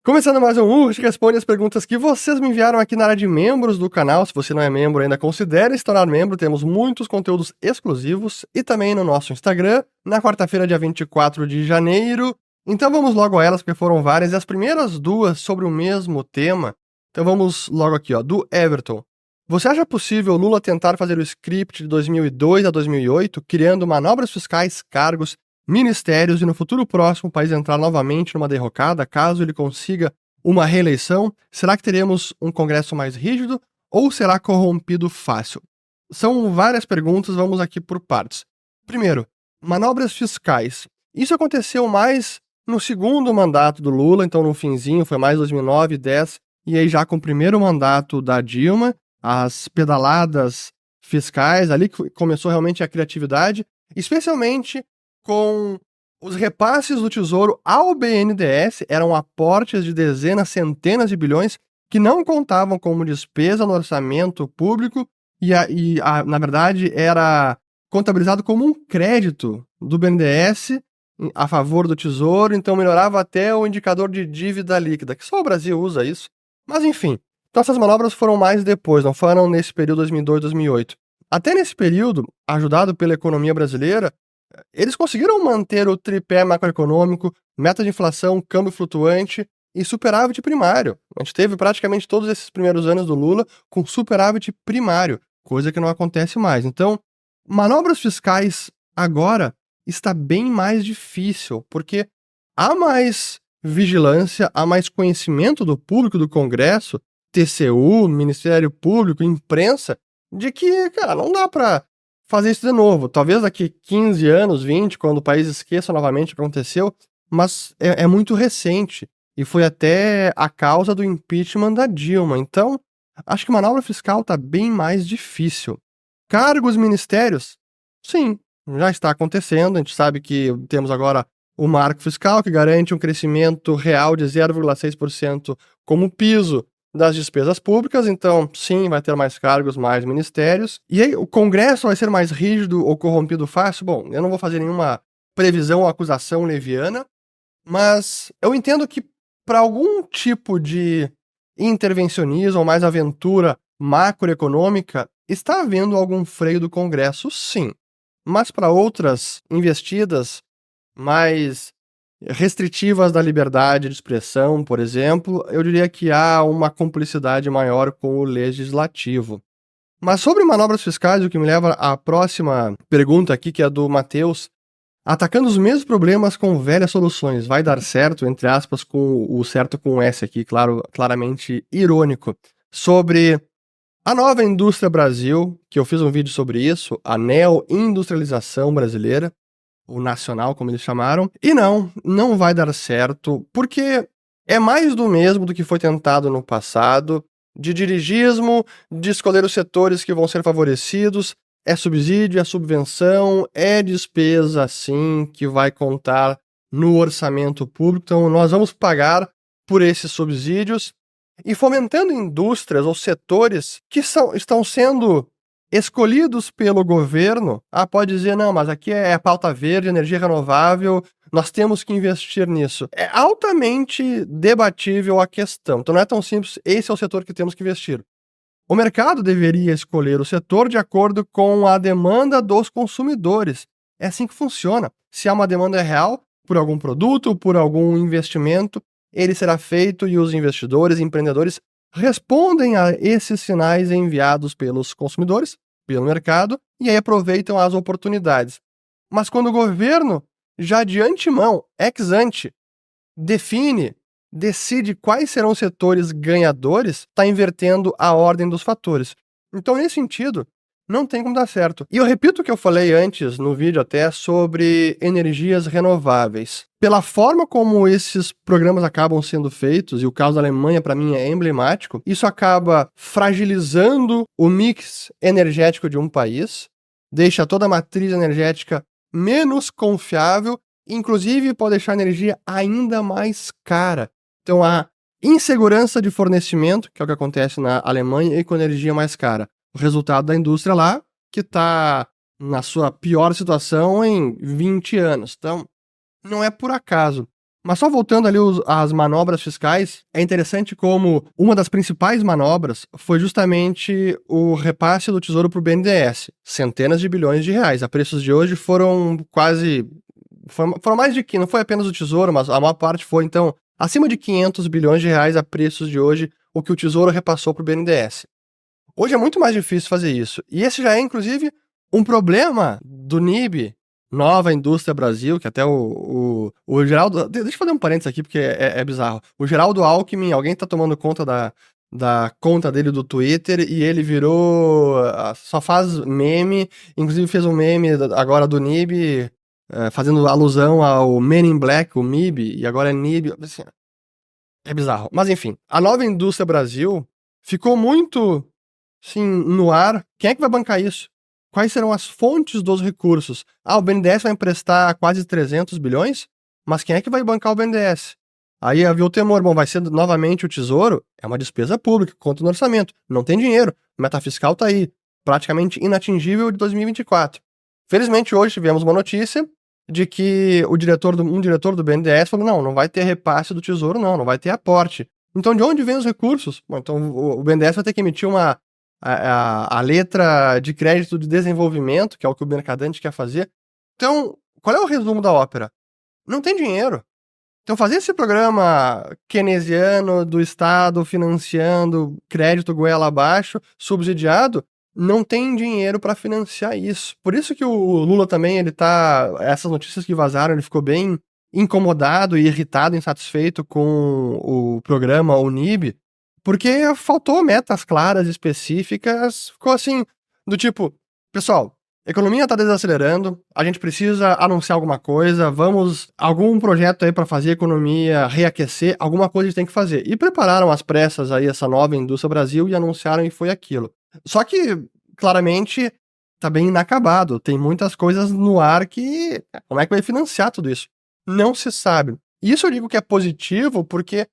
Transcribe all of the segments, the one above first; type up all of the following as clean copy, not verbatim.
Começando mais um Urge que responde as perguntas que vocês me enviaram aqui na área de membros do canal. Se você não é membro ainda, considere se tornar membro. Temos muitos conteúdos exclusivos e também no nosso Instagram, na quarta-feira, dia 24 de janeiro. Então vamos logo a elas, porque foram várias. E as primeiras duas sobre o mesmo tema. Então vamos logo aqui, ó, do Everton. Você acha possível Lula tentar fazer o script de 2002 a 2008, criando manobras fiscais, cargos, ministérios e no futuro próximo o país entrar novamente numa derrocada, caso ele consiga uma reeleição? Será que teremos um Congresso mais rígido ou será corrompido fácil? São várias perguntas, vamos aqui por partes. Primeiro, manobras fiscais. Isso aconteceu mais no segundo mandato do Lula, então no finzinho, foi mais 2009, 10, e aí já com o primeiro mandato da Dilma, as pedaladas fiscais, ali que começou realmente a criatividade, especialmente com os repasses do Tesouro ao BNDES, eram aportes de dezenas, centenas de bilhões que não contavam como despesa no orçamento público e, na verdade, era contabilizado como um crédito do BNDES a favor do Tesouro, então melhorava até o indicador de dívida líquida, que só o Brasil usa isso. Mas, enfim, então essas manobras foram mais depois, não foram nesse período 2002, 2008. Até nesse período, ajudado pela economia brasileira, eles conseguiram manter o tripé macroeconômico, meta de inflação, câmbio flutuante e superávit primário. A gente teve praticamente todos esses primeiros anos do Lula com superávit primário, coisa que não acontece mais. Então, manobras fiscais agora está bem mais difícil, porque há mais vigilância, há mais conhecimento do público, do Congresso, TCU, Ministério Público, imprensa, de que, cara, não dá pra fazer isso de novo. Talvez daqui 15 anos, 20, quando o país esqueça novamente o que aconteceu, mas é muito recente. E foi até a causa do impeachment da Dilma. Então, acho que manobra fiscal está bem mais difícil. Cargos, ministérios? Sim, já está acontecendo. A gente sabe que temos agora o marco fiscal, que garante um crescimento real de 0,6% como piso das despesas públicas, então sim, vai ter mais cargos, mais ministérios. E aí, o Congresso vai ser mais rígido ou corrompido fácil? Bom, eu não vou fazer nenhuma previsão ou acusação leviana, mas eu entendo que para algum tipo de intervencionismo ou mais aventura macroeconômica, está havendo algum freio do Congresso, sim. Mas para outras investidas mais restritivas da liberdade de expressão, por exemplo, eu diria que há uma cumplicidade maior com o legislativo. Mas sobre manobras fiscais, o que me leva à próxima pergunta aqui, que é do Matheus. Atacando os mesmos problemas com velhas soluções, vai dar certo, entre aspas, com o certo com um S aqui, claro, claramente irônico, sobre a nova indústria Brasil, que eu fiz um vídeo sobre isso, a neo-industrialização brasileira, o nacional, como eles chamaram, e não vai dar certo, porque é mais do mesmo do que foi tentado no passado, de dirigismo, de escolher os setores que vão ser favorecidos, é subsídio, é subvenção, é despesa, sim, que vai contar no orçamento público, então nós vamos pagar por esses subsídios, e fomentando indústrias ou setores que estão sendo escolhidos pelo governo. Pode dizer, não, mas aqui é pauta verde, energia renovável, nós temos que investir nisso. É altamente debatível a questão, então não é tão simples, esse é o setor que temos que investir. O mercado deveria escolher o setor de acordo com a demanda dos consumidores. É assim que funciona. Se há uma demanda real por algum produto, por algum investimento, ele será feito e os investidores, empreendedores respondem a esses sinais enviados pelos consumidores, pelo mercado, e aí aproveitam as oportunidades. Mas quando o governo, já de antemão, ex ante, decide quais serão os setores ganhadores, está invertendo a ordem dos fatores. Então, nesse sentido, não tem como dar certo. E eu repito o que eu falei antes, no vídeo até, sobre energias renováveis. Pela forma como esses programas acabam sendo feitos, e o caso da Alemanha para mim é emblemático, isso acaba fragilizando o mix energético de um país, deixa toda a matriz energética menos confiável, inclusive pode deixar a energia ainda mais cara. Então, a insegurança de fornecimento, que é o que acontece na Alemanha, e com energia mais cara. O resultado da indústria lá, que está na sua pior situação em 20 anos. Então, não é por acaso. Mas só voltando ali às manobras fiscais, é interessante como uma das principais manobras foi justamente o repasse do Tesouro para o BNDES. Centenas de bilhões de reais. A preços de hoje foram quase... Foram mais de... Não foi apenas o Tesouro, mas a maior parte foi, então, acima de 500 bilhões de reais a preços de hoje, o que o Tesouro repassou para o BNDES. Hoje é muito mais difícil fazer isso. E esse já é, inclusive, um problema do NIB, Nova Indústria Brasil, que até o Geraldo... Deixa eu fazer um parênteses aqui, porque é bizarro. O Geraldo Alckmin, alguém tá tomando conta da conta dele do Twitter, e ele virou... Só faz meme, inclusive fez um meme agora do NIB, fazendo alusão ao Men in Black, o MIB, e agora é NIB. Assim, é bizarro. Mas enfim, a Nova Indústria Brasil ficou muito... Sim, no ar, quem é que vai bancar isso? Quais serão as fontes dos recursos? O BNDES vai emprestar quase 300 bilhões? Mas quem é que vai bancar o BNDES? Aí havia o temor, bom, vai ser novamente o Tesouro? É uma despesa pública, conta no orçamento. Não tem dinheiro, meta fiscal tá aí, praticamente inatingível de 2024. Felizmente hoje tivemos uma notícia de que um diretor do BNDES falou, não vai ter repasse do Tesouro, não vai ter aporte. Então de onde vêm os recursos? Bom, então o BNDES vai ter que emitir a letra de crédito de desenvolvimento, que é o que o mercadante quer fazer. Então, qual é o resumo da ópera? Não tem dinheiro. Então, fazer esse programa keynesiano do Estado financiando crédito goela abaixo, subsidiado, não tem dinheiro para financiar isso. Por isso que o Lula também, essas notícias que vazaram, ele ficou bem incomodado e irritado, insatisfeito com o programa, o NIB, porque faltou metas claras, específicas, ficou assim, do tipo, pessoal, a economia tá desacelerando, a gente precisa anunciar alguma coisa, algum projeto aí para fazer a economia reaquecer, alguma coisa a gente tem que fazer. E prepararam às pressas aí essa Nova Indústria Brasil e anunciaram e foi aquilo. Só que, claramente, tá bem inacabado, tem muitas coisas no ar que, como é que vai financiar tudo isso? Não se sabe. E isso eu digo que é positivo porque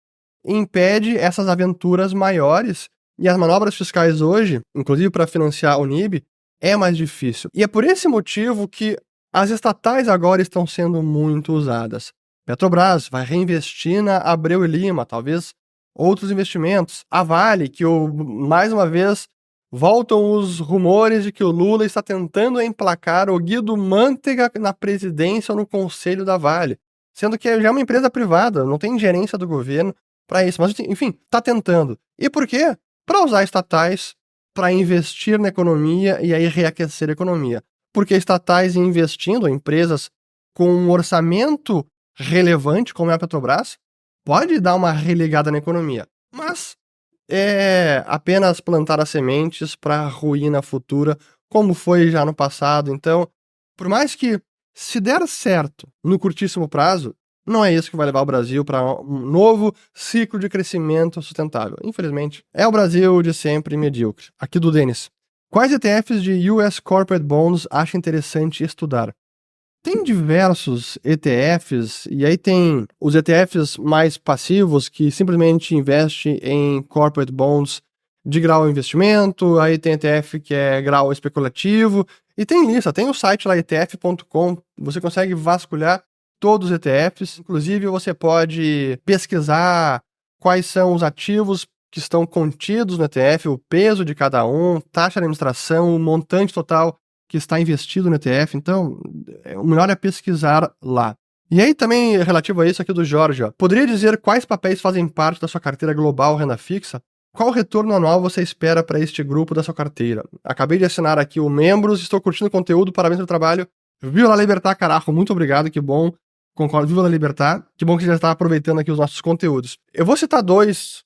impede essas aventuras maiores, e as manobras fiscais hoje, inclusive para financiar o NIB, é mais difícil. E é por esse motivo que as estatais agora estão sendo muito usadas. Petrobras vai reinvestir na Abreu e Lima, talvez outros investimentos. A Vale, que mais uma vez voltam os rumores de que o Lula está tentando emplacar o Guido Mantega na presidência ou no conselho da Vale, sendo que já é uma empresa privada, não tem gerência do governo para isso, mas enfim, tá tentando. E por quê? Para usar estatais para investir na economia e aí reaquecer a economia. Porque estatais investindo, empresas com um orçamento relevante, como é a Petrobras, pode dar uma religada na economia. Mas é apenas plantar as sementes para a ruína futura, como foi já no passado. Então, por mais que se der certo no curtíssimo prazo, não é isso que vai levar o Brasil para um novo ciclo de crescimento sustentável. Infelizmente, é o Brasil de sempre medíocre. Aqui do Denis. Quais ETFs de US Corporate Bonds acha interessante estudar? Tem diversos ETFs, e aí tem os ETFs mais passivos, que simplesmente investem em corporate bonds de grau investimento, aí tem ETF que é grau especulativo, e tem lista, tem o site lá etf.com, você consegue vasculhar todos os ETFs, inclusive você pode pesquisar quais são os ativos que estão contidos no ETF, o peso de cada um, taxa de administração, o montante total que está investido no ETF, então o melhor é pesquisar lá. E aí também, relativo a isso aqui do Jorge, poderia dizer quais papéis fazem parte da sua carteira global renda fixa? Qual retorno anual você espera para este grupo da sua carteira? Acabei de assinar aqui o Membros, estou curtindo o conteúdo, parabéns pelo trabalho. Viva la Libertad, carajo, muito obrigado, que bom. Concordo, viva la Libertad, que bom que você já está aproveitando aqui os nossos conteúdos. Eu vou citar dois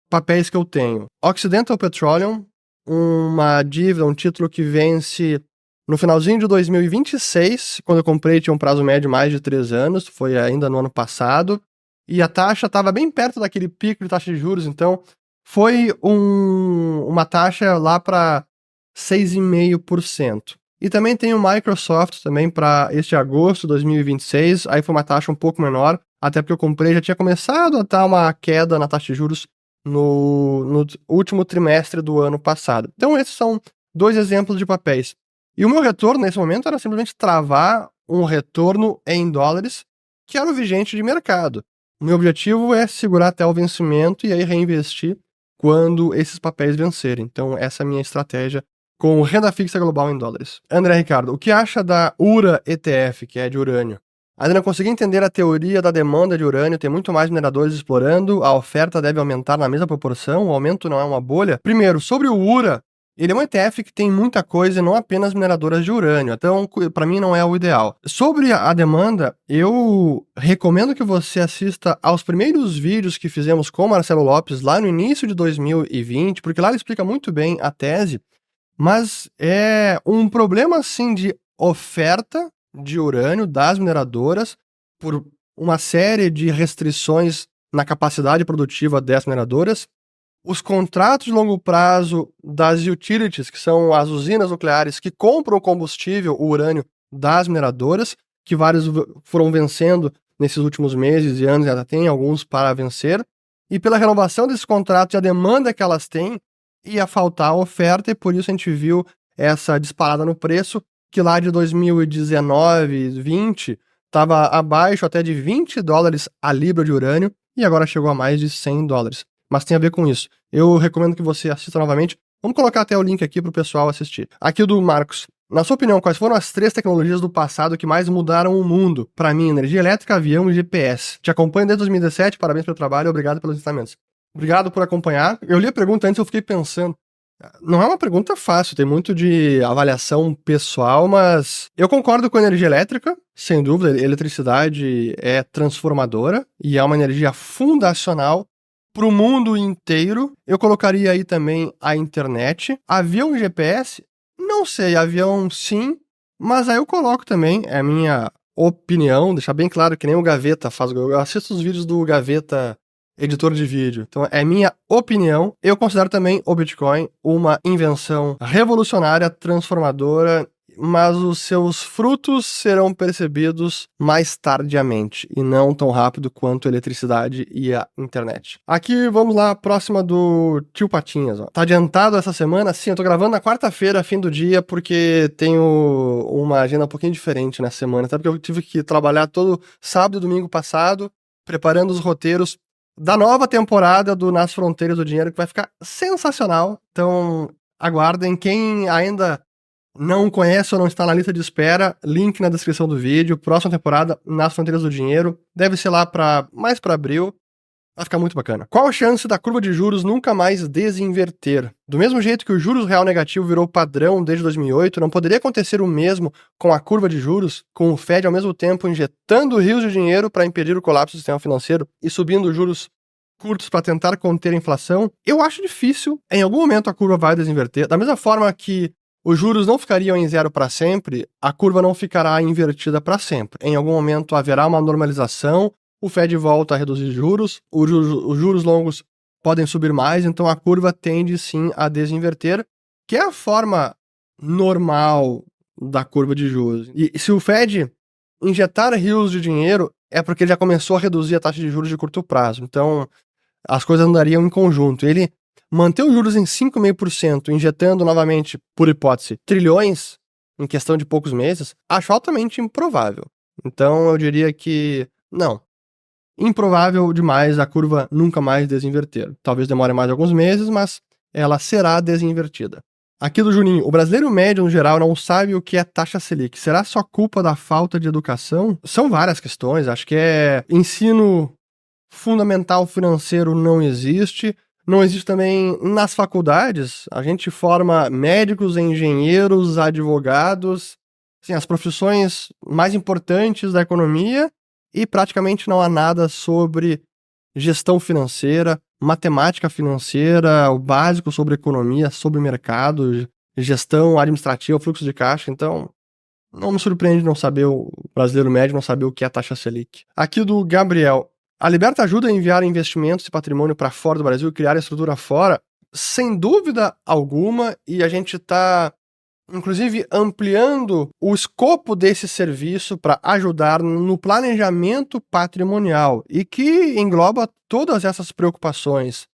papéis que eu tenho. Occidental Petroleum, uma dívida, um título que vence no finalzinho de 2026, quando eu comprei tinha um prazo médio mais de 3 anos, foi ainda no ano passado, e a taxa estava bem perto daquele pico de taxa de juros, então foi uma taxa lá para 6,5%. E também tem o Microsoft também para este agosto de 2026, aí foi uma taxa um pouco menor, até porque eu comprei, já tinha começado a dar uma queda na taxa de juros no último trimestre do ano passado. Então esses são dois exemplos de papéis. E o meu retorno nesse momento era simplesmente travar um retorno em dólares, quero vigente de mercado. O meu objetivo é segurar até o vencimento e aí reinvestir quando esses papéis vencerem. Então, essa é a minha estratégia com renda fixa global em dólares. André Ricardo, o que acha da URA ETF, que é de urânio? Ainda não consegui entender a teoria da demanda de urânio, tem muito mais mineradores explorando, a oferta deve aumentar na mesma proporção, o aumento não é uma bolha? Primeiro, sobre o URA, ele é um ETF que tem muita coisa e não apenas mineradoras de urânio, então para mim não é o ideal. Sobre a demanda, eu recomendo que você assista aos primeiros vídeos que fizemos com Marcelo Lopes lá no início de 2020, porque lá ele explica muito bem a tese, mas é um problema assim de oferta de urânio das mineradoras por uma série de restrições na capacidade produtiva das mineradoras. Os contratos de longo prazo das utilities, que são as usinas nucleares que compram o combustível, o urânio, das mineradoras, que vários foram vencendo nesses últimos meses e anos, ainda tem alguns para vencer, e pela renovação desses contratos e a demanda que elas têm, ia faltar a oferta, e por isso a gente viu essa disparada no preço, que lá de 2019, 20, estava abaixo até de $20 a libra de urânio, e agora chegou a mais de $100. Mas tem a ver com isso. Eu recomendo que você assista novamente. Vamos colocar até o link aqui para o pessoal assistir. Aqui do Marcos. Na sua opinião, quais foram as 3 tecnologias do passado que mais mudaram o mundo? Para mim, energia elétrica, avião e GPS. Te acompanho desde 2017, parabéns pelo trabalho e obrigado pelos ensinamentos. Obrigado por acompanhar. Eu li a pergunta antes e eu fiquei pensando. Não é uma pergunta fácil, tem muito de avaliação pessoal, mas eu concordo com a energia elétrica, sem dúvida, a eletricidade é transformadora e é uma energia fundacional para o mundo inteiro. Eu colocaria aí também a internet. Avião e GPS? Não sei, avião sim, mas aí eu coloco também, é a minha opinião, deixar bem claro que nem o Gaveta faz, eu assisto os vídeos do Gaveta, editor de vídeo, então é minha opinião. Eu considero também o Bitcoin uma invenção revolucionária, transformadora, mas os seus frutos serão percebidos mais tardiamente e não tão rápido quanto a eletricidade e a internet. Aqui, vamos lá, próxima do Tio Patinhas. Ó. Tá adiantado essa semana? Sim, eu tô gravando na quarta-feira, fim do dia, porque tenho uma agenda um pouquinho diferente nessa semana, até porque eu tive que trabalhar todo sábado e domingo passado, preparando os roteiros da nova temporada do Nas Fronteiras do Dinheiro, que vai ficar sensacional. Então, aguardem. Quem ainda não conhece ou não está na lista de espera, link na descrição do vídeo. Próxima temporada, Nas Fronteiras do Dinheiro. Deve ser lá mais para abril. Vai ficar muito bacana. Qual a chance da curva de juros nunca mais desinverter? Do mesmo jeito que o juros real negativo virou padrão desde 2008, não poderia acontecer o mesmo com a curva de juros, com o Fed ao mesmo tempo injetando rios de dinheiro para impedir o colapso do sistema financeiro e subindo juros curtos para tentar conter a inflação? Eu acho difícil. Em algum momento a curva vai desinverter. Da mesma forma que os juros não ficariam em zero para sempre, a curva não ficará invertida para sempre. Em algum momento haverá uma normalização, o Fed volta a reduzir juros, os juros longos podem subir mais, então a curva tende sim a desinverter, que é a forma normal da curva de juros. E se o Fed injetar rios de dinheiro, é porque ele já começou a reduzir a taxa de juros de curto prazo. Então, as coisas andariam em conjunto. Ele manter os juros em 5,5%, injetando novamente, por hipótese, trilhões em questão de poucos meses, acho altamente improvável. Então, eu diria que não. Improvável demais a curva nunca mais desinverter. Talvez demore mais alguns meses, mas ela será desinvertida. Aqui do Juninho, o brasileiro médio, no geral, não sabe o que é taxa Selic. Será só culpa da falta de educação? São várias questões, acho que ensino fundamental financeiro não existe. Não existe também nas faculdades. A gente forma médicos, engenheiros, advogados, assim, as profissões mais importantes da economia, e praticamente não há nada sobre gestão financeira, matemática financeira, o básico sobre economia, sobre mercado, gestão administrativa, fluxo de caixa. Então, não me surpreende não saber, o brasileiro médio não saber o que é a taxa Selic. Aqui do Gabriel. A Liberta ajuda a enviar investimentos e patrimônio para fora do Brasil e criar a estrutura fora? Sem dúvida alguma, e a gente está, inclusive, ampliando o escopo desse serviço para ajudar no planejamento patrimonial e que engloba todas essas preocupações.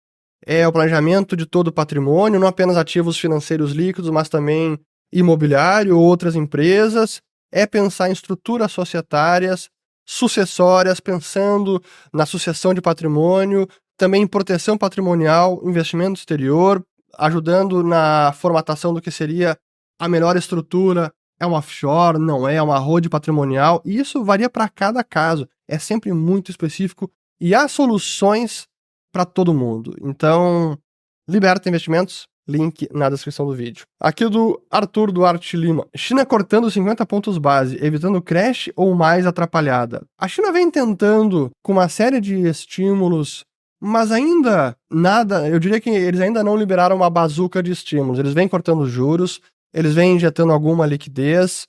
É o planejamento de todo o patrimônio, não apenas ativos financeiros líquidos, mas também imobiliário, outras empresas. É pensar em estruturas societárias, sucessórias, pensando na sucessão de patrimônio, também em proteção patrimonial, investimento exterior, ajudando na formatação do que seria a melhor estrutura. É uma offshore, não é uma holding patrimonial, e isso varia para cada caso, é sempre muito específico e há soluções para todo mundo. Então, Liberta Investimentos, link na descrição do vídeo. Aqui do Arthur Duarte Lima. China cortando 50 pontos base, evitando crash ou mais atrapalhada. A China vem tentando com uma série de estímulos, mas ainda nada, eu diria que eles ainda não liberaram uma bazuca de estímulos. Eles vêm cortando juros, eles vêm injetando alguma liquidez,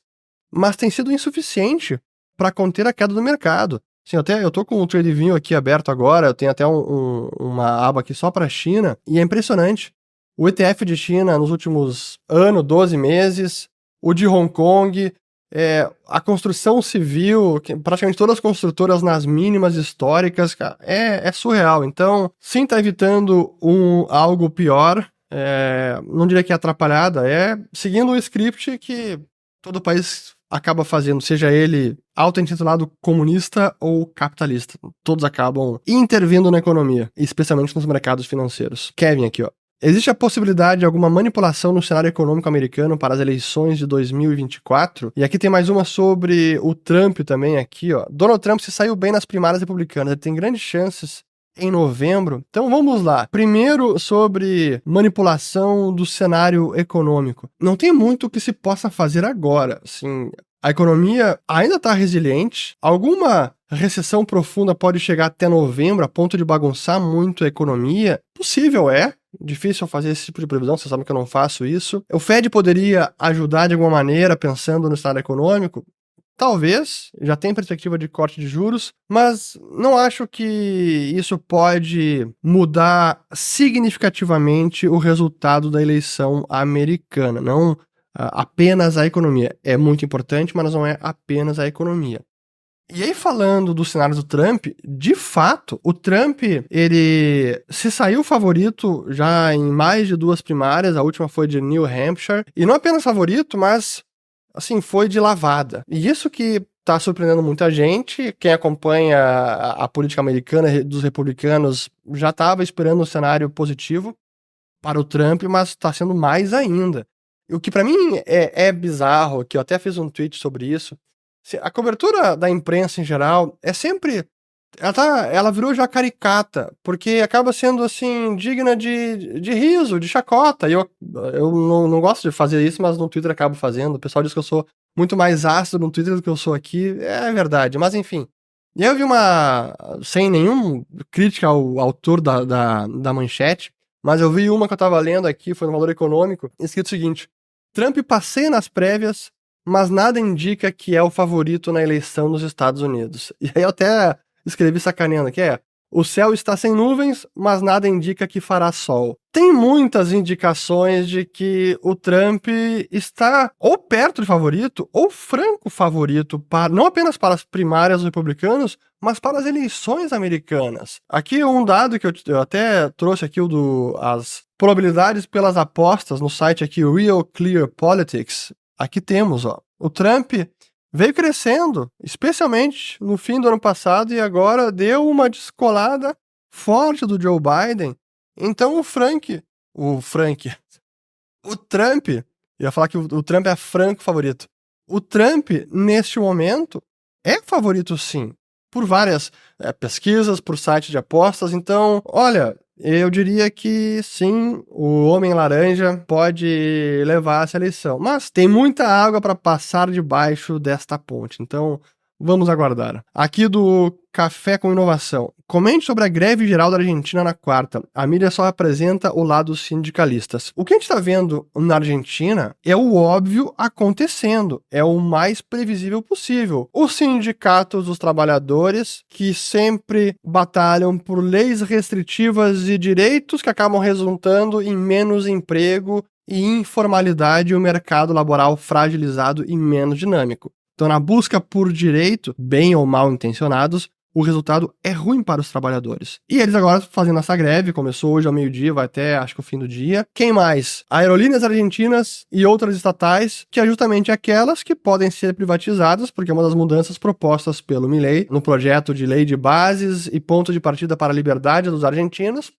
mas tem sido insuficiente para conter a queda do mercado. Sim, eu tô com o TradingView aqui aberto agora, eu tenho até uma aba aqui só para a China, e é impressionante. O ETF de China nos últimos 12 meses, o de Hong Kong, a construção civil, praticamente todas as construtoras nas mínimas históricas, cara, é surreal. Então, sim, tá evitando algo pior, não diria que é atrapalhada, é seguindo o script que todo país acaba fazendo, seja ele auto-intitulado comunista ou capitalista. Todos acabam intervindo na economia, especialmente nos mercados financeiros. Kevin aqui, ó. Existe a possibilidade de alguma manipulação no cenário econômico americano para as eleições de 2024? E aqui tem mais uma sobre o Trump também aqui, ó. Donald Trump se saiu bem nas primárias republicanas, ele tem grandes chances em novembro. Então vamos lá. Primeiro sobre manipulação do cenário econômico. Não tem muito o que se possa fazer agora. Assim, a economia ainda está resiliente. Alguma recessão profunda pode chegar até novembro a ponto de bagunçar muito a economia? Possível é. Difícil fazer esse tipo de previsão, vocês sabem que eu não faço isso. O Fed poderia ajudar de alguma maneira pensando no cenário econômico? Talvez, já tem perspectiva de corte de juros, mas não acho que isso pode mudar significativamente o resultado da eleição americana. Não apenas a economia. É muito importante, mas não é apenas a economia. E aí, falando do cenário do Trump, de fato, o Trump, ele se saiu favorito já em mais de 2 primárias, a última foi de New Hampshire, e não apenas favorito, mas assim, foi de lavada. E isso que tá surpreendendo muita gente. Quem acompanha a política americana dos republicanos já estava esperando um cenário positivo para o Trump, mas está sendo mais ainda. E o que para mim é bizarro, que eu até fiz um tweet sobre isso, a cobertura da imprensa em geral é sempre... Ela virou já caricata, porque acaba sendo, assim, digna de riso, de chacota. E eu não gosto de fazer isso, mas no Twitter acabo fazendo. O pessoal diz que eu sou muito mais ácido no Twitter do que eu sou aqui. É verdade, mas enfim. E aí eu vi sem nenhum crítica ao autor da manchete, mas eu vi uma que eu tava lendo aqui, foi no Valor Econômico, escrito o seguinte: Trump passeia nas prévias, mas nada indica que é o favorito na eleição nos Estados Unidos. E aí eu até escrevi sacaneando, que o céu está sem nuvens, mas nada indica que fará sol. Tem muitas indicações de que o Trump está ou perto de favorito, ou franco favorito, não apenas para as primárias dos republicanos, mas para as eleições americanas. Aqui um dado que eu até trouxe aqui, as probabilidades pelas apostas no site aqui, Real Clear Politics. Aqui temos, ó, o Trump veio crescendo, especialmente no fim do ano passado, e agora deu uma descolada forte do Joe Biden. Então o Trump, ia falar que o Trump é franco favorito. O Trump, neste momento, é favorito sim, por várias pesquisas, por sites de apostas. Então, olha, eu diria que sim, o Homem Laranja pode levar essa eleição. Mas tem muita água para passar debaixo desta ponte. Então, vamos aguardar. Aqui do Café com Inovação. Comente sobre a greve geral da Argentina na quarta. A mídia só apresenta o lado sindicalistas. O que a gente está vendo na Argentina é o óbvio acontecendo. É o mais previsível possível. Os sindicatos dos trabalhadores, que sempre batalham por leis restritivas e direitos que acabam resultando em menos emprego e informalidade, e o mercado laboral fragilizado e menos dinâmico. Então, na busca por direito, bem ou mal intencionados, o resultado é ruim para os trabalhadores. E eles agora fazendo essa greve, começou hoje ao meio-dia, vai até acho que o fim do dia. Quem mais? Aerolíneas argentinas e outras estatais, que é justamente aquelas que podem ser privatizadas, porque é uma das mudanças propostas pelo Milei no projeto de lei de bases e ponto de partida para a liberdade dos argentinos,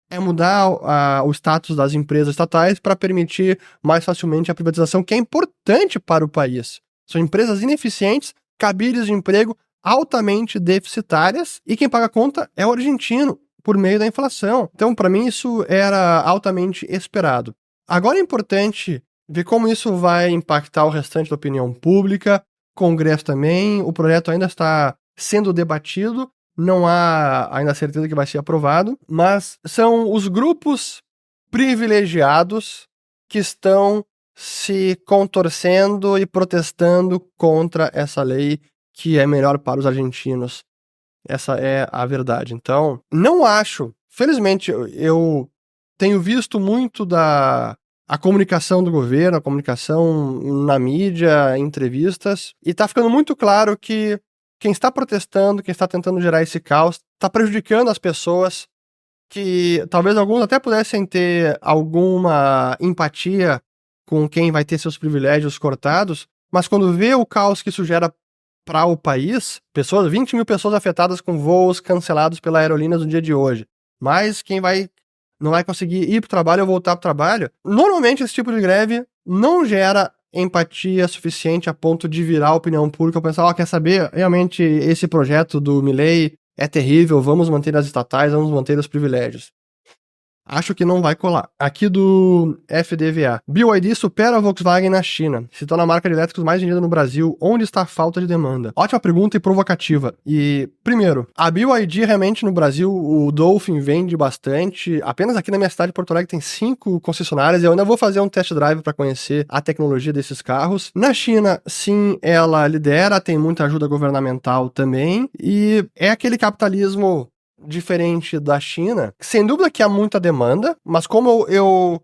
é mudar o status das empresas estatais para permitir mais facilmente a privatização, que é importante para o país. São empresas ineficientes, cabíveis de emprego, altamente deficitárias, e quem paga a conta é o argentino, por meio da inflação. Então, para mim, isso era altamente esperado. Agora é importante ver como isso vai impactar o restante da opinião pública, Congresso também, o projeto ainda está sendo debatido, não há ainda certeza que vai ser aprovado, mas são os grupos privilegiados que estão se contorcendo e protestando contra essa lei que é melhor para os argentinos. Essa é a verdade. Então, não acho, felizmente, eu tenho visto muito a comunicação do governo, a comunicação na mídia, em entrevistas, e tá ficando muito claro que quem está protestando, quem está tentando gerar esse caos, está prejudicando as pessoas que talvez alguns até pudessem ter alguma empatia com quem vai ter seus privilégios cortados, mas quando vê o caos que isso gera para o país, 20 mil pessoas afetadas com voos cancelados pela aerolíneas no dia de hoje, mas quem não vai conseguir ir para o trabalho ou voltar para o trabalho, normalmente esse tipo de greve não gera empatia suficiente a ponto de virar a opinião pública, pensar, quer saber, realmente esse projeto do Milei é terrível, vamos manter as estatais, vamos manter os privilégios. Acho que não vai colar. Aqui do FDVA. BYD supera a Volkswagen na China. Se torna a marca de elétricos mais vendida no Brasil. Onde está a falta de demanda? Ótima pergunta e provocativa. E, primeiro, a BYD realmente no Brasil, o Dolphin vende bastante. Apenas aqui na minha cidade, Porto Alegre, tem 5 concessionárias. Eu ainda vou fazer um test drive para conhecer a tecnologia desses carros. Na China, sim, ela lidera, tem muita ajuda governamental também. E é aquele capitalismo diferente da China. Sem dúvida que há muita demanda, mas como eu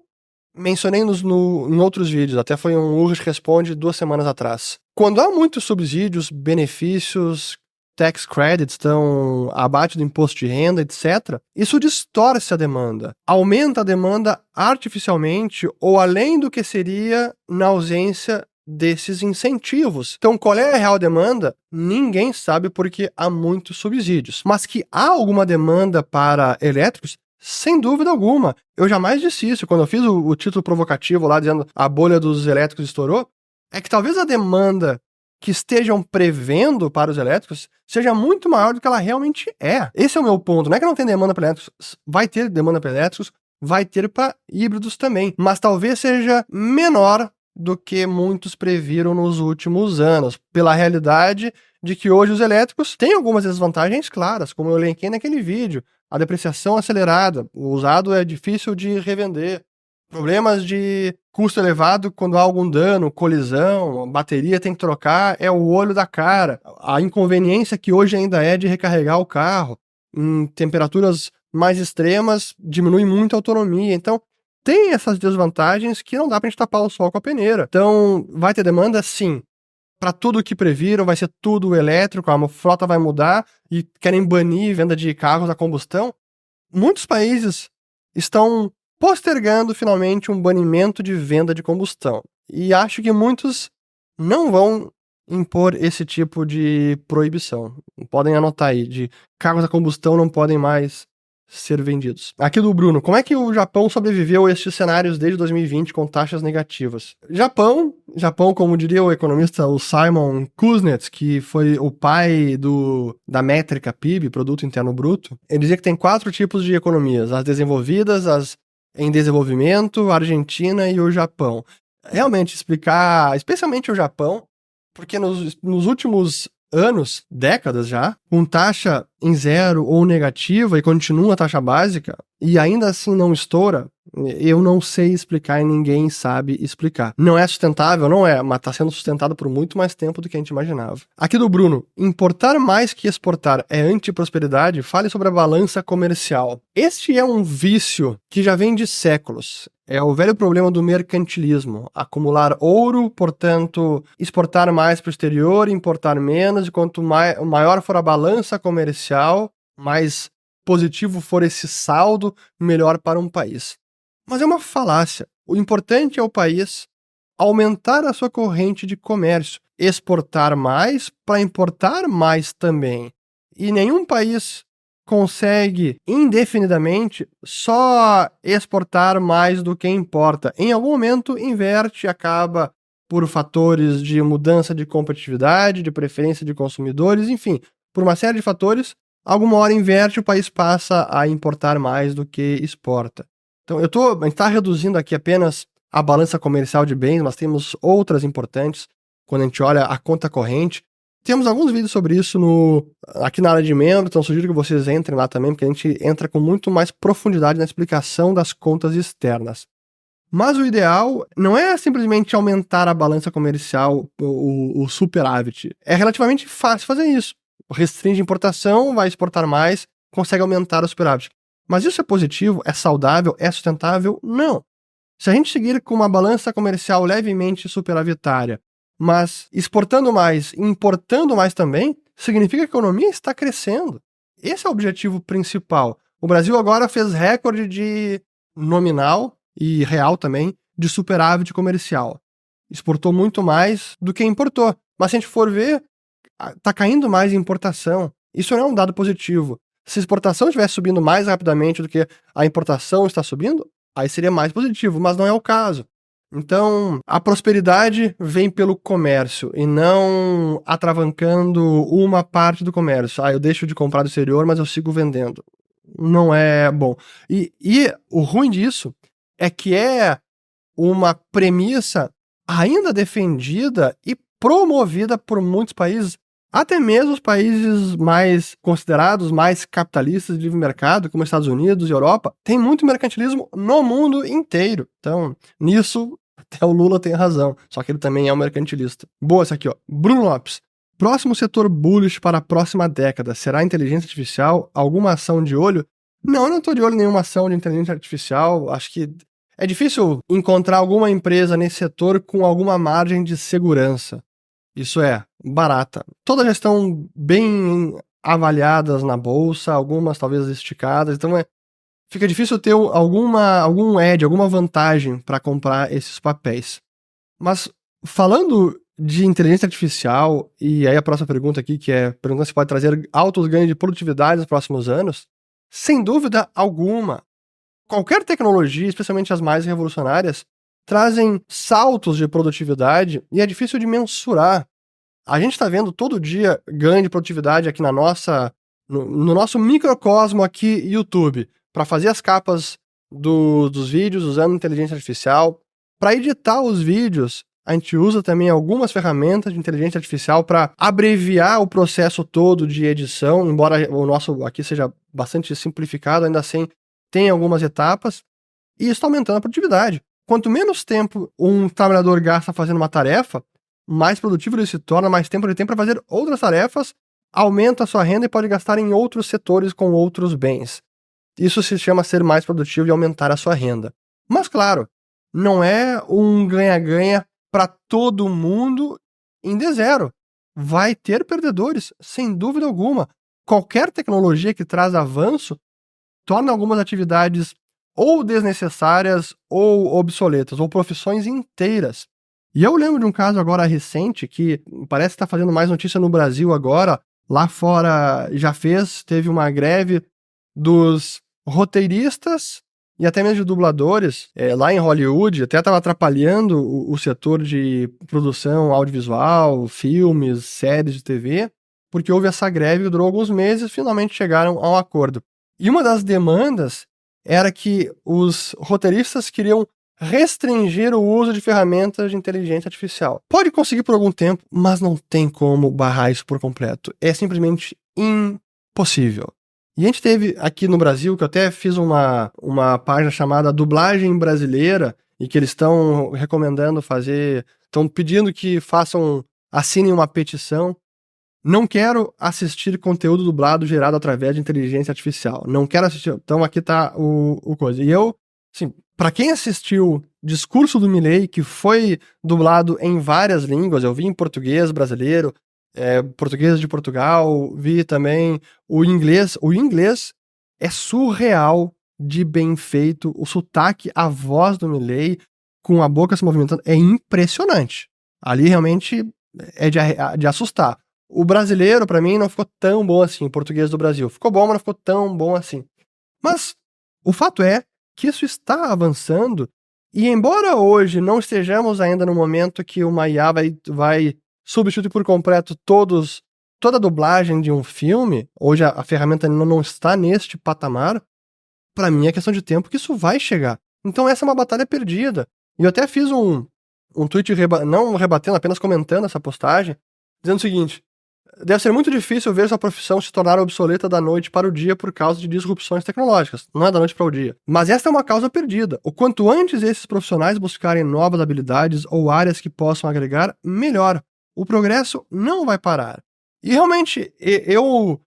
mencionei em outros vídeos, até foi um Urge Responde 2 semanas atrás. Quando há muitos subsídios, benefícios, tax credits, estão abaixo do imposto de renda, etc., isso distorce a demanda. Aumenta a demanda artificialmente ou além do que seria na ausência desses incentivos. Então, qual é a real demanda? Ninguém sabe porque há muitos subsídios. Mas que há alguma demanda para elétricos? Sem dúvida alguma. Eu jamais disse isso. Quando eu fiz o título provocativo lá, dizendo a bolha dos elétricos estourou, é que talvez a demanda que estejam prevendo para os elétricos seja muito maior do que ela realmente é. Esse é o meu ponto. Não é que não tem demanda para elétricos. Vai ter demanda para elétricos, vai ter para híbridos também. Mas talvez seja menor do que muitos previram nos últimos anos, pela realidade de que hoje os elétricos têm algumas desvantagens claras, como eu elenquei naquele vídeo, a depreciação acelerada, o usado é difícil de revender, problemas de custo elevado quando há algum dano, colisão, bateria tem que trocar, é o olho da cara, a inconveniência que hoje ainda é de recarregar o carro, em temperaturas mais extremas, diminui muito a autonomia, então tem essas desvantagens que não dá pra gente tapar o sol com a peneira. Então, vai ter demanda? Sim. Para tudo que previram, vai ser tudo elétrico, a frota vai mudar e querem banir venda de carros a combustão. Muitos países estão postergando finalmente um banimento de venda de combustão. E acho que muitos não vão impor esse tipo de proibição. Podem anotar aí, de carros a combustão não podem mais ser vendidos. Aqui do Bruno, como é que o Japão sobreviveu a estes cenários desde 2020 com taxas negativas? Japão, como diria o economista o Simon Kuznets, que foi o pai da métrica PIB, Produto Interno Bruto, ele dizia que tem 4 tipos de economias, as desenvolvidas, as em desenvolvimento, a Argentina e o Japão. Realmente explicar, especialmente o Japão, porque nos últimos anos, décadas já, com taxa em zero ou negativa e continua a taxa básica, e ainda assim não estoura, Eu não sei explicar e ninguém sabe explicar. Não é sustentável? Não é, mas está sendo sustentado por muito mais tempo do que a gente imaginava. Aqui do Bruno, importar mais que exportar é anti-prosperidade? Fale sobre a balança comercial. Este é um vício que já vem de séculos. É o velho problema do mercantilismo. Acumular ouro, portanto, exportar mais para o exterior, importar menos, e quanto maior for a balança comercial, mais positivo for esse saldo, melhor para um país. Mas é uma falácia. O importante é o país aumentar a sua corrente de comércio, exportar mais para importar mais também. E nenhum país consegue indefinidamente só exportar mais do que importa. Em algum momento inverte, acaba por fatores de mudança de competitividade, de preferência de consumidores, enfim, por uma série de fatores, alguma hora inverte, o país passa a importar mais do que exporta. Então, a gente está reduzindo aqui apenas a balança comercial de bens, mas temos outras importantes quando a gente olha a conta corrente. Temos alguns vídeos sobre isso aqui na área de membro, então sugiro que vocês entrem lá também, porque a gente entra com muito mais profundidade na explicação das contas externas. Mas o ideal não é simplesmente aumentar a balança comercial, o superávit. É relativamente fácil fazer isso. Restringe importação, vai exportar mais, consegue aumentar o superávit. Mas isso é positivo? É saudável? É sustentável? Não. Se a gente seguir com uma balança comercial levemente superavitária, mas exportando mais e importando mais também, significa que a economia está crescendo. Esse é o objetivo principal. O Brasil agora fez recorde de nominal e real também de superávit comercial. Exportou muito mais do que importou. Mas se a gente for ver, está caindo mais em importação. Isso não é um dado positivo. Se a exportação estivesse subindo mais rapidamente do que a importação está subindo, aí seria mais positivo, mas não é o caso. Então, a prosperidade vem pelo comércio e não atravancando uma parte do comércio. Eu deixo de comprar do exterior, mas eu sigo vendendo. Não é bom. E o ruim disso é que é uma premissa ainda defendida e promovida por muitos países, até mesmo os países mais considerados mais capitalistas de livre mercado, como Estados Unidos e Europa, tem muito mercantilismo no mundo inteiro. Então, nisso, até o Lula tem razão, só que ele também é um mercantilista. Boa essa aqui, ó. Bruno Lopes. Próximo setor bullish para a próxima década, será a inteligência artificial? Alguma ação de olho? Não, eu não estou de olho em nenhuma ação de inteligência artificial. Acho que é difícil encontrar alguma empresa nesse setor com alguma margem de segurança. Isso é, barata. Todas já estão bem avaliadas na bolsa, algumas talvez esticadas, então fica difícil ter algum edge, alguma vantagem para comprar esses papéis. Mas falando de inteligência artificial, e aí a próxima pergunta aqui, que é perguntando se pode trazer altos ganhos de produtividade nos próximos anos, sem dúvida alguma, qualquer tecnologia, especialmente as mais revolucionárias, trazem saltos de produtividade e é difícil de mensurar. A gente está vendo todo dia ganho de produtividade aqui no nosso microcosmo aqui, YouTube, para fazer as capas dos vídeos usando inteligência artificial. Para editar os vídeos, a gente usa também algumas ferramentas de inteligência artificial para abreviar o processo todo de edição, embora o nosso aqui seja bastante simplificado, ainda assim tem algumas etapas, e isso está aumentando a produtividade. Quanto menos tempo um trabalhador gasta fazendo uma tarefa, mais produtivo ele se torna, mais tempo ele tem para fazer outras tarefas, aumenta a sua renda e pode gastar em outros setores com outros bens. Isso se chama ser mais produtivo e aumentar a sua renda. Mas claro, não é um ganha-ganha para todo mundo em D0. Vai ter perdedores, sem dúvida alguma. Qualquer tecnologia que traz avanço torna algumas atividades ou desnecessárias ou obsoletas, ou profissões inteiras. E eu lembro de um caso agora recente que parece que está fazendo mais notícia no Brasil agora. Lá fora teve uma greve dos roteiristas e até mesmo de dubladores lá em Hollywood. Até estava atrapalhando o setor de produção audiovisual, filmes, séries de TV, porque houve essa greve que durou alguns meses e finalmente chegaram a um acordo. E uma das demandas era que os roteiristas queriam restringir o uso de ferramentas de inteligência artificial. Pode conseguir por algum tempo, mas não tem como barrar isso por completo. É simplesmente impossível. E a gente teve aqui no Brasil, que eu até fiz uma página chamada Dublagem Brasileira, e que eles estão recomendando estão pedindo que assinem uma petição. Não quero assistir conteúdo dublado gerado através de inteligência artificial. Não quero assistir. Então aqui tá o coisa. E eu, assim, pra quem assistiu Discurso do Milei, que foi dublado em várias línguas, eu vi em português brasileiro, português de Portugal, vi também o inglês. O inglês é surreal de bem feito. O sotaque, a voz do Milei, com a boca se movimentando, é impressionante. Ali realmente é de assustar. O brasileiro, pra mim, não ficou tão bom assim, o português do Brasil. Ficou bom, mas não ficou tão bom assim. Mas o fato é que isso está avançando, e embora hoje não estejamos ainda no momento que uma IA vai substituir por completo toda a dublagem de um filme, hoje a ferramenta ainda não está neste patamar, pra mim é questão de tempo que isso vai chegar. Então essa é uma batalha perdida. E eu até fiz um tweet, não rebatendo, apenas comentando essa postagem, dizendo o seguinte: deve ser muito difícil ver sua profissão se tornar obsoleta da noite para o dia por causa de disrupções tecnológicas. Não é da noite para o dia. Mas esta é uma causa perdida. O quanto antes esses profissionais buscarem novas habilidades ou áreas que possam agregar, melhor. O progresso não vai parar. E realmente, eu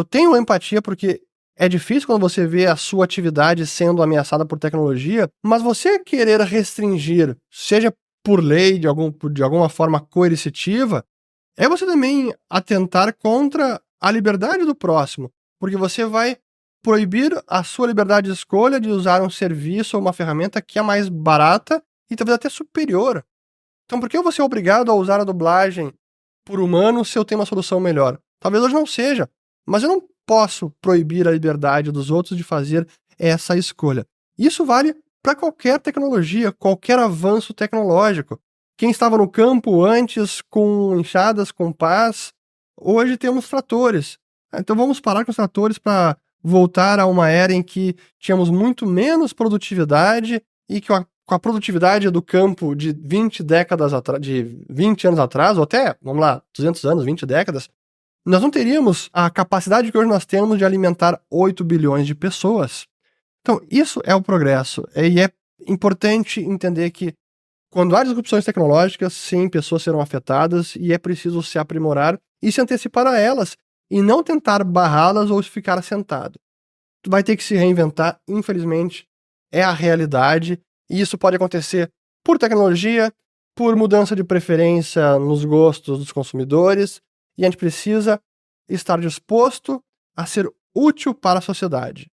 tenho empatia porque é difícil quando você vê a sua atividade sendo ameaçada por tecnologia, mas você querer restringir, seja por lei, de alguma forma coercitiva, é você também atentar contra a liberdade do próximo, porque você vai proibir a sua liberdade de escolha de usar um serviço ou uma ferramenta que é mais barata e talvez até superior. Então por que eu vou ser obrigado a usar a dublagem por humano se eu tenho uma solução melhor? Talvez hoje não seja, mas eu não posso proibir a liberdade dos outros de fazer essa escolha. Isso vale para qualquer tecnologia, qualquer avanço tecnológico. Quem estava no campo antes com enxadas, com pás, hoje temos tratores. Então vamos parar com os tratores para voltar a uma era em que tínhamos muito menos produtividade e que com a produtividade do campo de 20 anos atrás, ou até, vamos lá, 200 anos, 20 décadas, nós não teríamos a capacidade que hoje nós temos de alimentar 8 bilhões de pessoas. Então isso é o progresso. E é importante entender que quando há disrupções tecnológicas, sim, pessoas serão afetadas e é preciso se aprimorar e se antecipar a elas e não tentar barrá-las ou ficar sentado. Tu vai ter que se reinventar, infelizmente, é a realidade, e isso pode acontecer por tecnologia, por mudança de preferência nos gostos dos consumidores, e a gente precisa estar disposto a ser útil para a sociedade,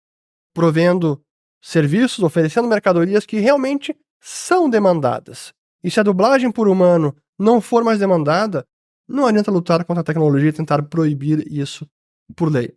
provendo serviços, oferecendo mercadorias que realmente são demandadas. E se a dublagem por humano não for mais demandada, não adianta lutar contra a tecnologia e tentar proibir isso por lei.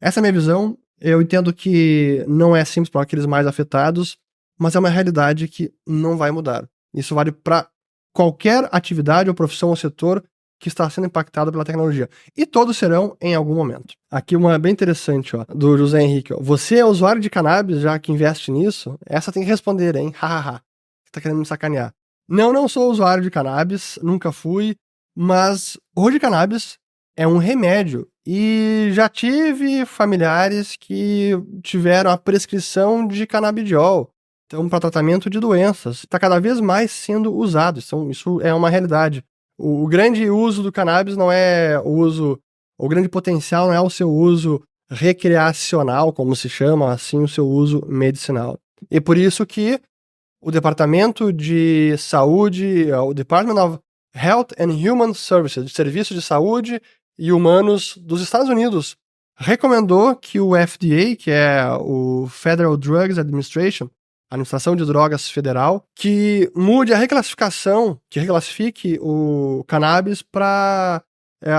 Essa é a minha visão. Eu entendo que não é simples para aqueles mais afetados, mas é uma realidade que não vai mudar. Isso vale para qualquer atividade ou profissão ou setor que está sendo impactado pela tecnologia. E todos serão em algum momento. Aqui uma bem interessante, ó, do José Henrique. Ó. Você é usuário de cannabis, já que investe nisso? Essa tem que responder, hein? Hahaha. Você tá querendo me sacanear. Não sou usuário de cannabis, nunca fui, mas hoje cannabis é um remédio. E já tive familiares que tiveram a prescrição de canabidiol. Então, para tratamento de doenças. Está cada vez mais sendo usado. Isso é uma realidade. O grande uso do cannabis não é o grande potencial não é o seu uso recreacional, como se chama, assim, o seu uso medicinal. E por isso que o Departamento de Saúde, o Department of Health and Human Services, de Serviços de Saúde e Humanos dos Estados Unidos, recomendou que o FDA, que é o Federal Drugs Administration, a Administração de Drogas Federal, que mude a reclassificação, que reclassifique o cannabis para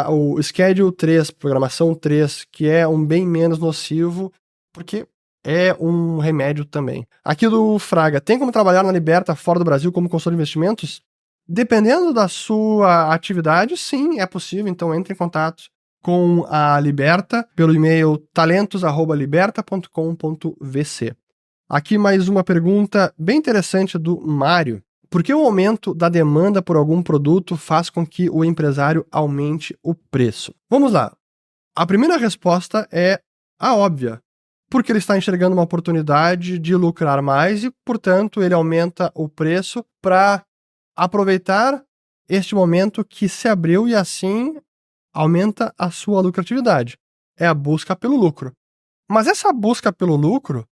o Schedule 3, Programação 3, que é um bem menos nocivo, porque é um remédio também. Aqui do Fraga, tem como trabalhar na Liberta fora do Brasil como consultor de investimentos? Dependendo da sua atividade, sim, é possível. Então entre em contato com a Liberta pelo e-mail talentos@liberta.com.vc. Aqui mais uma pergunta bem interessante do Mário. Por que o aumento da demanda por algum produto faz com que o empresário aumente o preço? Vamos lá. A primeira resposta é A óbvia, porque ele está enxergando uma oportunidade de lucrar mais e, portanto, ele aumenta o preço para aproveitar este momento que se abriu e assim aumenta a sua lucratividade. É a busca pelo lucro. Mas essa busca pelo lucro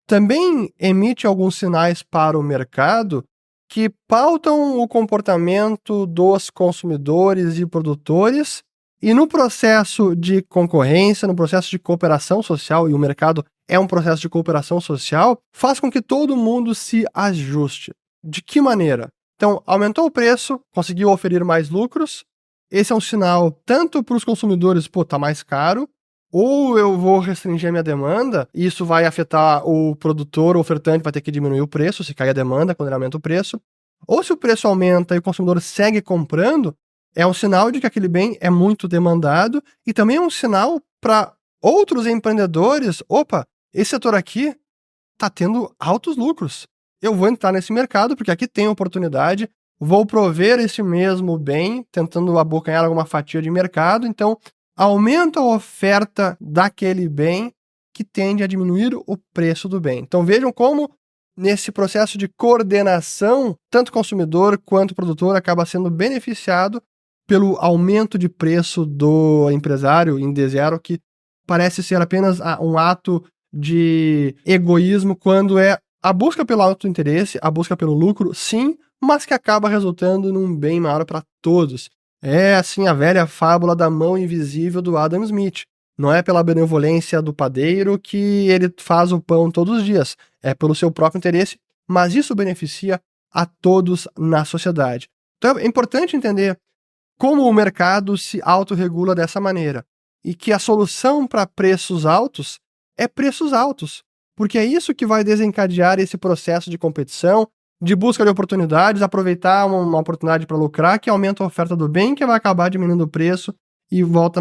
também emite alguns sinais para o mercado que pautam o comportamento dos consumidores e produtores, e no processo de concorrência, no processo de cooperação social, e o mercado é um processo de cooperação social, faz com que todo mundo se ajuste. De que maneira? Então, aumentou o preço, conseguiu oferir mais lucros, esse é um sinal tanto para os consumidores, pô, tá mais caro, ou eu vou restringir a minha demanda, e isso vai afetar o produtor, o ofertante vai ter que diminuir o preço, se cai a demanda, quando ele aumenta o preço. Ou se o preço aumenta e o consumidor segue comprando, é um sinal de que aquele bem é muito demandado, e também é um sinal para outros empreendedores, opa, esse setor aqui está tendo altos lucros. Eu vou entrar nesse mercado porque aqui tem oportunidade, vou prover esse mesmo bem, tentando abocanhar alguma fatia de mercado, então aumenta a oferta daquele bem que tende a diminuir o preço do bem. Então vejam como nesse processo de coordenação, tanto consumidor quanto produtor acaba sendo beneficiado pelo aumento de preço do empresário em D0, que parece ser apenas um ato de egoísmo, quando é a busca pelo autointeresse, a busca pelo lucro, sim, mas que acaba resultando num bem maior para todos. É assim a velha fábula da mão invisível do Adam Smith. Não é pela benevolência do padeiro que ele faz o pão todos os dias, é pelo seu próprio interesse, mas isso beneficia a todos na sociedade. Então é importante entender como o mercado se autorregula dessa maneira, e que a solução para preços altos é preços altos, porque é isso que vai desencadear esse processo de competição, de busca de oportunidades, aproveitar uma oportunidade para lucrar, que aumenta a oferta do bem, que vai acabar diminuindo o preço e volta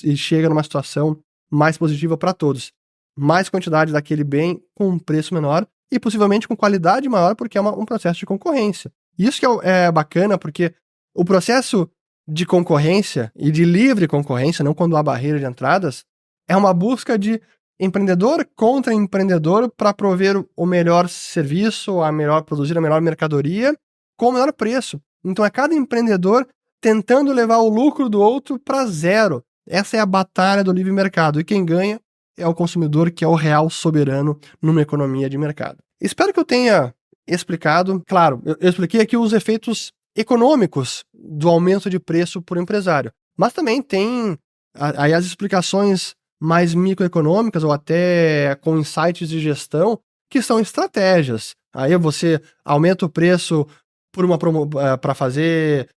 e chega numa situação mais positiva para todos. Mais quantidade daquele bem com um preço menor e possivelmente com qualidade maior, porque é um processo de concorrência. Isso que é bacana, porque o processo de concorrência e de livre concorrência, não quando há barreira de entradas, é uma busca de empreendedor contra empreendedor para prover o melhor serviço, produzir a melhor mercadoria com o menor preço. Então é cada empreendedor tentando levar o lucro do outro para zero. Essa é a batalha do livre mercado, e quem ganha é o consumidor, que é o real soberano numa economia de mercado. Espero que eu tenha explicado. Claro, eu expliquei aqui os efeitos econômicos do aumento de preço por empresário, mas também tem aí as explicações mais microeconômicas ou até com insights de gestão, que são estratégias. Aí você aumenta o preço para fazer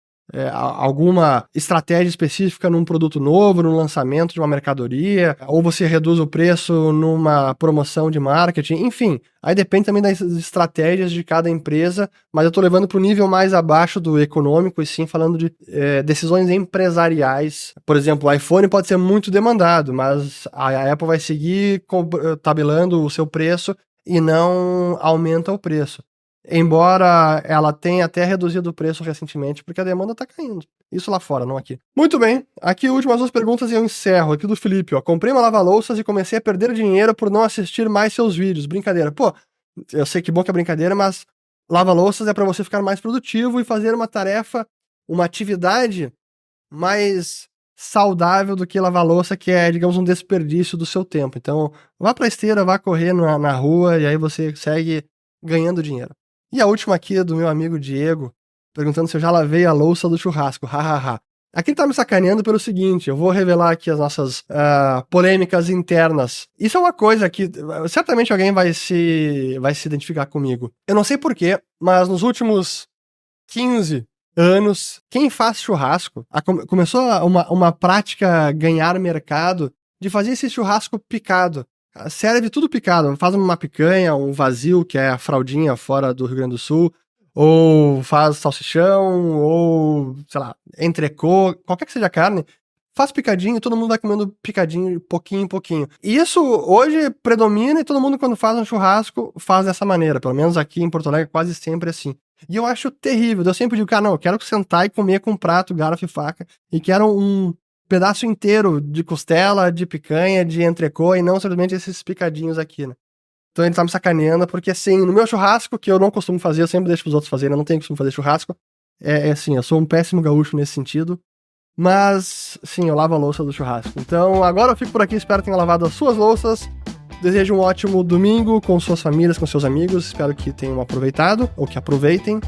alguma estratégia específica num produto novo, no lançamento de uma mercadoria, ou você reduz o preço numa promoção de marketing, enfim. Aí depende também das estratégias de cada empresa, mas eu estou levando para o nível mais abaixo do econômico, e sim falando de decisões empresariais. Por exemplo, o iPhone pode ser muito demandado, mas a Apple vai seguir tabelando o seu preço e não aumenta o preço. Embora ela tenha até reduzido o preço recentemente, porque a demanda está caindo. Isso lá fora, não aqui. Muito bem, aqui últimas duas perguntas e eu encerro. Aqui do Felipe, ó. Comprei uma lava-louças e comecei a perder dinheiro por não assistir mais seus vídeos. Brincadeira. Pô, eu sei que bom que é brincadeira, mas lava-louças é para você ficar mais produtivo e fazer uma tarefa, uma atividade mais saudável do que lavar louça, que é, digamos, um desperdício do seu tempo. Então, vá pra esteira, vá correr na rua e aí você segue ganhando dinheiro. E a última aqui é do meu amigo Diego, perguntando se eu já lavei a louça do churrasco. Hahaha. Aqui ele tá me sacaneando pelo seguinte, eu vou revelar aqui as nossas polêmicas internas. Isso é uma coisa que certamente alguém vai se identificar comigo. Eu não sei porquê, mas nos últimos 15 anos, quem faz churrasco começou uma prática ganhar mercado de fazer esse churrasco picado. Serve tudo picado, faz uma picanha, um vazio, que é a fraldinha fora do Rio Grande do Sul, ou faz salsichão, ou, sei lá, entrecô, qualquer que seja a carne, faz picadinho, todo mundo vai comendo picadinho, pouquinho em pouquinho. E isso hoje predomina, e todo mundo, quando faz um churrasco, faz dessa maneira. Pelo menos aqui em Porto Alegre, quase sempre assim. E eu acho terrível. Eu sempre digo, cara, não, eu quero sentar e comer com prato, garfo e faca, e quero pedaço inteiro de costela, de picanha, de entrecô, e não simplesmente esses picadinhos aqui, né? Então ele tá me sacaneando, porque assim, no meu churrasco, que eu não costumo fazer, eu sempre deixo pros outros fazerem, eu não tenho costume fazer churrasco. É assim, eu sou um péssimo gaúcho nesse sentido. Mas, sim, eu lavo a louça do churrasco. Então, agora eu fico por aqui, espero que tenham lavado as suas louças. Desejo um ótimo domingo com suas famílias, com seus amigos. Espero que tenham aproveitado, ou que aproveitem.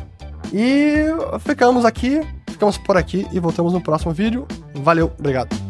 E ficamos por aqui e voltamos no próximo vídeo. Valeu, obrigado.